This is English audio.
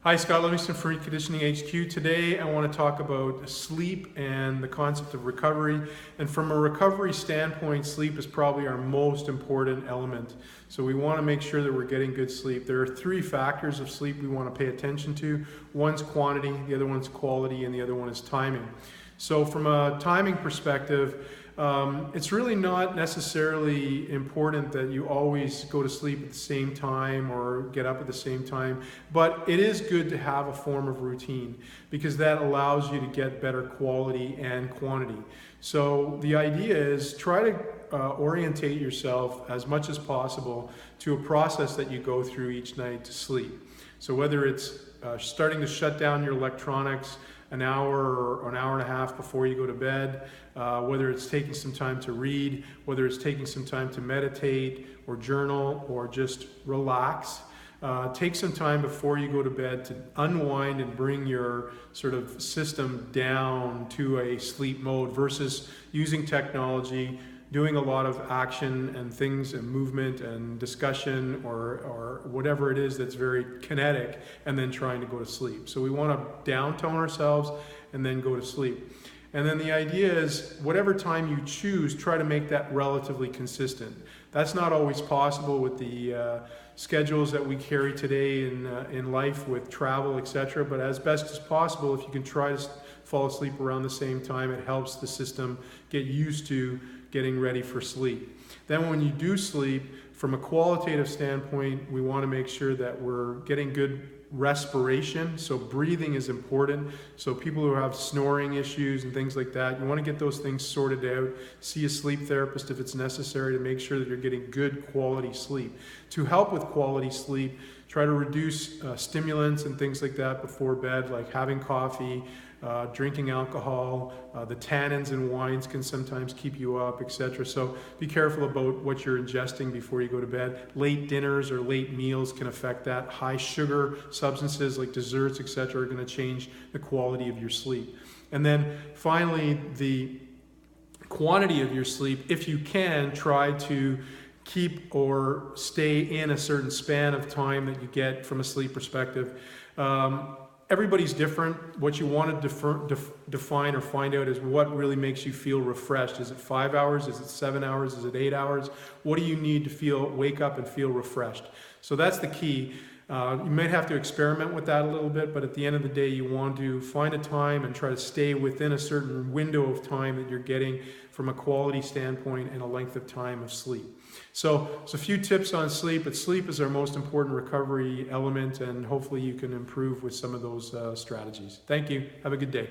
Hi, Scott Livingston from Reconditioning HQ. Today I want to talk about sleep and the concept of recovery. And from a recovery standpoint, sleep is probably our most important element. So we want to make sure that we're getting good sleep. There are three factors of sleep we want to pay attention to. One's quantity, the other one's quality, and the other one is timing. So from a timing perspective, it's really not necessarily important that you always go to sleep at the same time or get up at the same time, but it is good to have a form of routine because that allows you to get better quality and quantity. So the idea is try to orientate yourself as much as possible to a process that you go through each night to sleep. So whether it's starting to shut down your electronics an hour or an hour and a half before you go to bed, whether it's taking some time to read, whether it's taking some time to meditate or journal or just relax. Take some time before you go to bed to unwind and bring your sort of system down to a sleep mode versus using technology, doing a lot of action and things and movement and discussion or whatever it is that's very kinetic and then trying to go to sleep. So we want to downtone ourselves and then go to sleep. And then the idea is whatever time you choose, try to make that relatively consistent. That's not always possible with the schedules that we carry today in life with travel, etc. But as best as possible, if you can try to fall asleep around the same time, it helps the system get used to getting ready for sleep. Then when you do sleep, from a qualitative standpoint, we want to make sure that we're getting good respiration. So breathing is important. So people who have snoring issues and things like that, you want to get those things sorted out. See a sleep therapist if it's necessary to make sure that you're getting good quality sleep. To help with quality sleep, try to reduce stimulants and things like that before bed, like having coffee, drinking alcohol, the tannins in wines can sometimes keep you up, etc. So be careful about what you're ingesting before you go to bed. Late dinners or late meals can affect that. High sugar substances like desserts, etc. are going to change the quality of your sleep. And then finally, the quantity of your sleep. If you can, try to keep or stay in a certain span of time that you get from a sleep perspective. Everybody's different. What you want to define or find out is what really makes you feel refreshed. Is it 5 hours? Is it 7 hours? Is it 8 hours? What do you need to wake up and feel refreshed? So that's the key. You might have to experiment with that a little bit, but at the end of the day, you want to find a time and try to stay within a certain window of time that you're getting from a quality standpoint and a length of time of sleep. So a few tips on sleep, but sleep is our most important recovery element, and hopefully you can improve with some of those strategies. Thank you. Have a good day.